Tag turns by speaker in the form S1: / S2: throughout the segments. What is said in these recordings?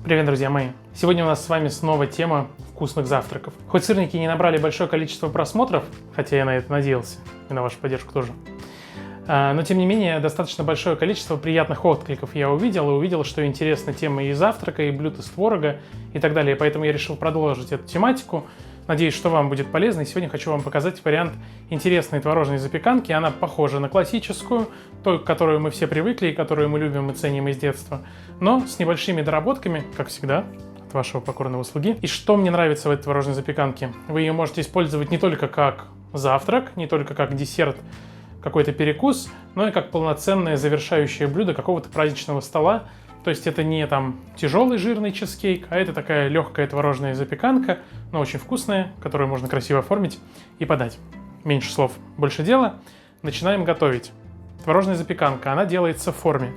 S1: Привет, друзья мои! Сегодня у нас с вами снова тема вкусных завтраков. Хоть сырники не набрали большое количество просмотров, хотя я на это надеялся, и на вашу поддержку тоже, но тем не менее достаточно большое количество приятных откликов я увидел, что интересна тема и завтрака, и блюд из творога, и так далее. Поэтому я решил продолжить эту тематику. Надеюсь, что вам будет полезно. И сегодня хочу вам показать вариант интересной творожной запеканки. Она похожа на классическую, той, к которой мы все привыкли и которую мы любим и ценим из детства, но с небольшими доработками, как всегда, от вашего покорного слуги. И что мне нравится в этой творожной запеканке? Вы ее можете использовать не только как завтрак, не только как десерт, какой-то перекус, но и как полноценное завершающее блюдо какого-то праздничного стола. То есть это не там тяжелый жирный чизкейк, а это такая легкая творожная запеканка, но очень вкусная, которую можно красиво оформить и подать. Меньше слов, больше дела. Начинаем готовить. Творожная запеканка, она делается в форме.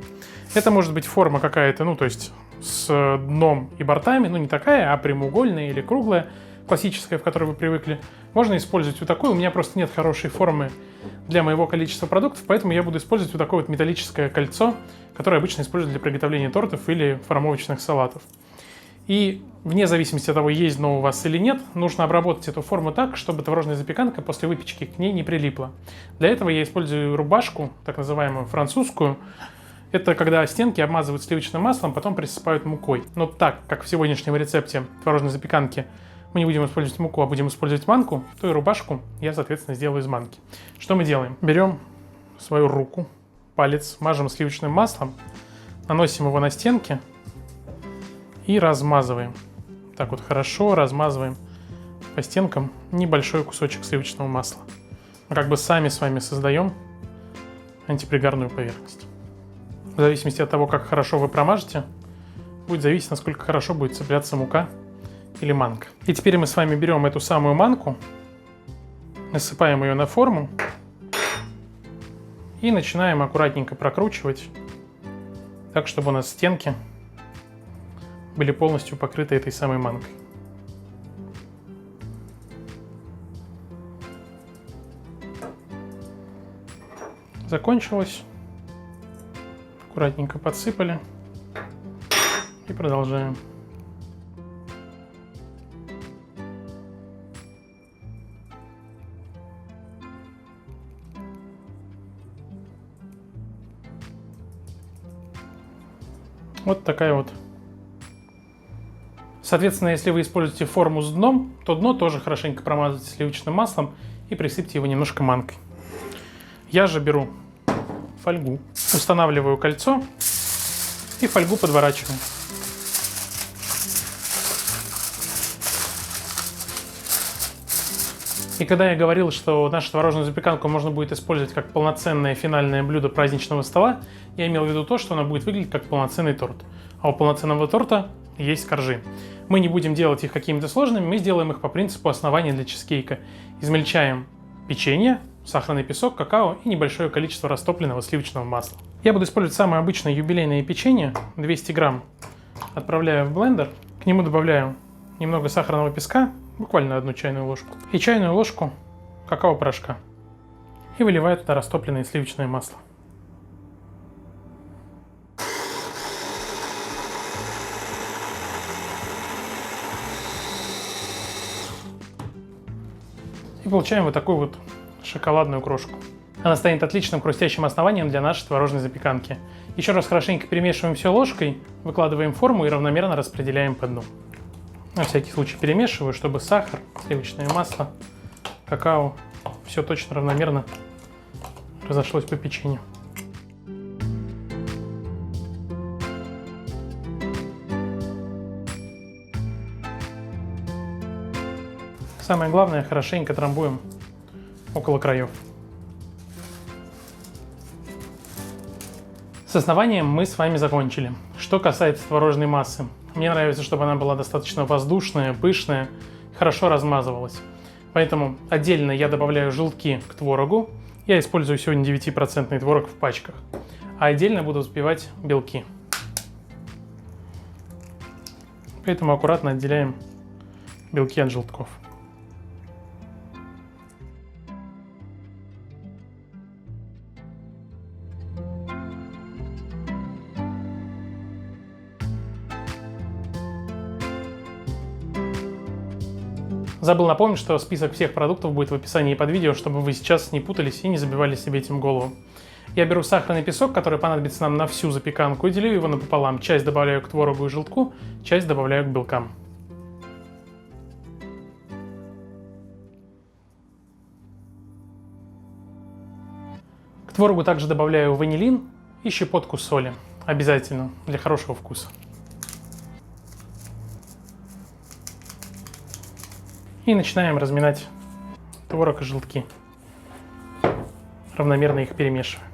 S1: Это может быть форма какая-то, то есть с дном и бортами, не такая, а прямоугольная или круглая, классическая, в которой вы привыкли. Можно использовать вот такую, у меня просто нет хорошей формы для моего количества продуктов, поэтому я буду использовать вот такое вот металлическое кольцо, которое обычно используют для приготовления тортов или формовочных салатов. И вне зависимости от того, есть дно у вас или нет, нужно обработать эту форму так, чтобы творожная запеканка после выпечки к ней не прилипла. Для этого я использую рубашку, так называемую французскую. Это когда стенки обмазывают сливочным маслом, потом присыпают мукой. Но так как в сегодняшнем рецепте творожной запеканки мы не будем использовать муку, а будем использовать манку, то и рубашку я, соответственно, сделаю из манки. Что мы делаем? Берем свою руку, палец, мажем сливочным маслом, наносим его на стенки и размазываем. Так вот хорошо размазываем по стенкам небольшой кусочек сливочного масла. Мы как бы сами с вами создаем антипригарную поверхность. В зависимости от того, как хорошо вы промажете, будет зависеть, насколько хорошо будет цепляться мука или манка. И теперь мы с вами берем эту самую манку, насыпаем ее на форму и начинаем аккуратненько прокручивать, так, чтобы у нас стенки были полностью покрыты этой самой манкой. Закончилось. Аккуратненько подсыпали и продолжаем. Вот такая вот. Соответственно, если вы используете форму с дном, то дно тоже хорошенько промазывайте сливочным маслом и присыпьте его немножко манкой. Я же беру фольгу, устанавливаю кольцо и фольгу подворачиваю. И когда я говорил, что нашу творожную запеканку можно будет использовать как полноценное финальное блюдо праздничного стола, я имел в виду то, что она будет выглядеть как полноценный торт. А у полноценного торта есть коржи. Мы не будем делать их какими-то сложными, мы сделаем их по принципу основания для чизкейка. Измельчаем печенье, сахарный песок, какао и небольшое количество растопленного сливочного масла. Я буду использовать самое обычное юбилейное печенье, 200 грамм. Отправляю в блендер, к нему добавляю немного сахарного песка, буквально 1 чайную ложку, и чайную ложку какао-порошка. И выливаю туда растопленное сливочное масло. И получаем вот такую вот шоколадную крошку. Она станет отличным хрустящим основанием для нашей творожной запеканки. Еще раз хорошенько перемешиваем все ложкой, выкладываем форму и равномерно распределяем по дну. На всякий случай перемешиваю, чтобы сахар, сливочное масло, какао, все точно равномерно разошлось по печенью. Самое главное, хорошенько трамбуем около краев. С основанием мы с вами закончили. Что касается творожной массы. Мне нравится, чтобы она была достаточно воздушная, пышная, хорошо размазывалась. Поэтому отдельно я добавляю желтки к творогу. Я использую сегодня 9% творог в пачках. А отдельно буду взбивать белки. Поэтому аккуратно отделяем белки от желтков. Забыл напомнить, что список всех продуктов будет в описании под видео, чтобы вы сейчас не путались и не забивали себе этим голову. Я беру сахарный песок, который понадобится нам на всю запеканку, и делю его напополам. Часть добавляю к творогу и желтку, часть добавляю к белкам. К творогу также добавляю ванилин и щепотку соли. Обязательно, для хорошего вкуса. И начинаем разминать творог и желтки, равномерно их перемешивая.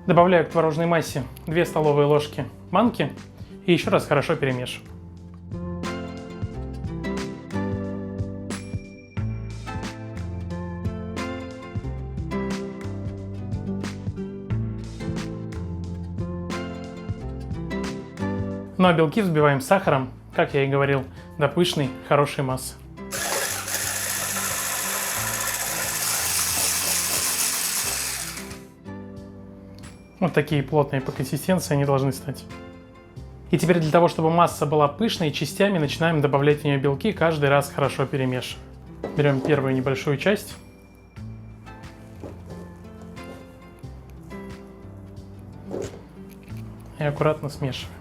S1: Добавляю к творожной массе 2 столовые ложки манки и еще раз хорошо перемешиваю. Ну а белки взбиваем с сахаром, как я и говорил, до пышной, хорошей массы. Вот такие плотные по консистенции они должны стать. И теперь для того, чтобы масса была пышной, частями начинаем добавлять в нее белки, каждый раз хорошо перемешивая. Берем первую небольшую часть. И аккуратно смешиваем.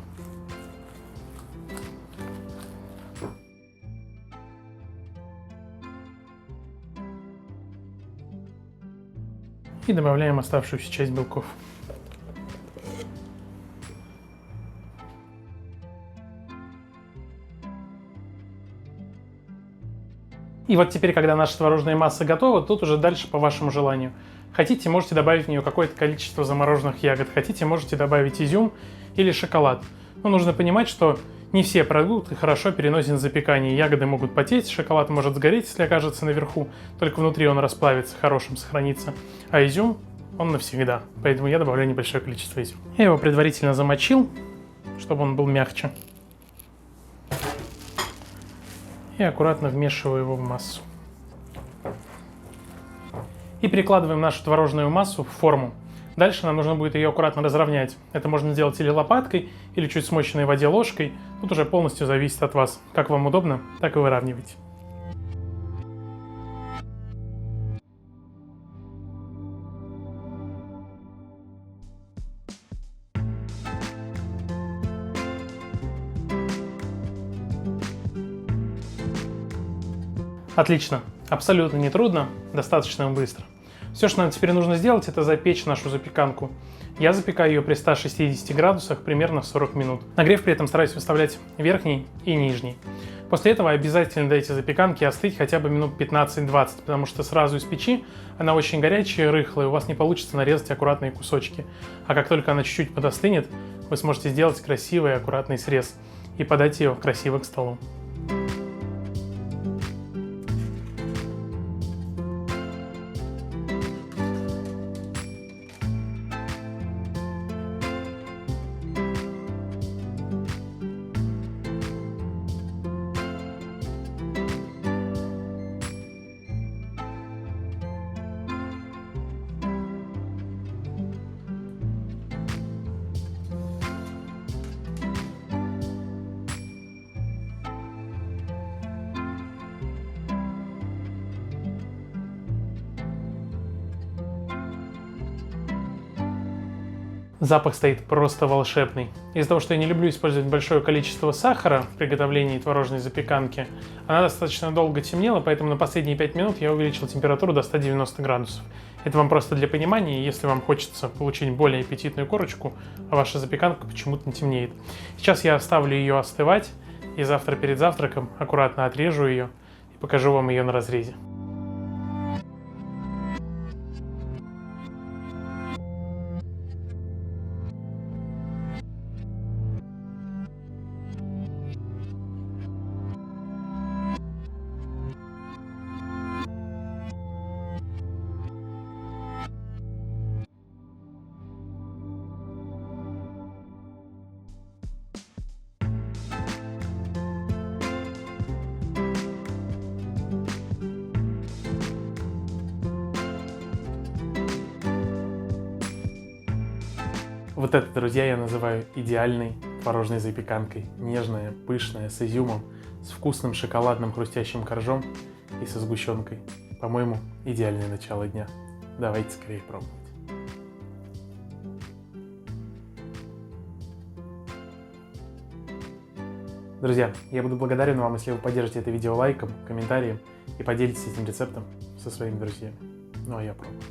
S1: И добавляем оставшуюся часть белков. И вот теперь, когда наша творожная масса готова, тут уже дальше по вашему желанию. Хотите, можете добавить в нее какое-то количество замороженных ягод. Хотите, можете добавить изюм или шоколад. Но нужно понимать, что не все продукты хорошо переносят запекание. Ягоды могут потеть, шоколад может сгореть, если окажется наверху. Только внутри он расплавится, хорошим сохранится. А изюм, он навсегда. Поэтому я добавляю небольшое количество изюма. Я его предварительно замочил, чтобы он был мягче. И аккуратно вмешиваю его в массу. И перекладываем нашу творожную массу в форму. Дальше нам нужно будет ее аккуратно разровнять. Это можно сделать или лопаткой, или чуть смоченной в воде ложкой. Тут уже полностью зависит от вас. Как вам удобно, так и выравнивайте. Отлично. Абсолютно не трудно, достаточно быстро. Все, что нам теперь нужно сделать, это запечь нашу запеканку. Я запекаю ее при 160 градусах примерно 40 минут. Нагрев при этом стараюсь выставлять верхний и нижний. После этого обязательно дайте запеканке остыть хотя бы минут 15-20, потому что сразу из печи она очень горячая, рыхлая, у вас не получится нарезать аккуратные кусочки. А как только она чуть-чуть подостынет, вы сможете сделать красивый и аккуратный срез и подать ее красиво к столу. Запах стоит просто волшебный. Из-за того, что я не люблю использовать большое количество сахара в приготовлении творожной запеканки, она достаточно долго темнела, поэтому на последние 5 минут я увеличил температуру до 190 градусов. Это вам просто для понимания, если вам хочется получить более аппетитную корочку, а ваша запеканка почему-то не темнеет. Сейчас я оставлю ее остывать, и завтра перед завтраком аккуратно отрежу ее и покажу вам ее на разрезе. Вот это, друзья, я называю идеальной творожной запеканкой. Нежная, пышная, с изюмом, с вкусным шоколадным хрустящим коржом и со сгущенкой. По-моему, идеальное начало дня. Давайте скорее пробовать. Друзья, я буду благодарен вам, если вы поддержите это видео лайком, комментарием и поделитесь этим рецептом со своими друзьями. Ну а я пробую.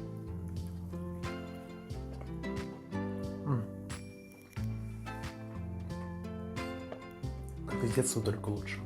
S1: Как из детства, только лучше.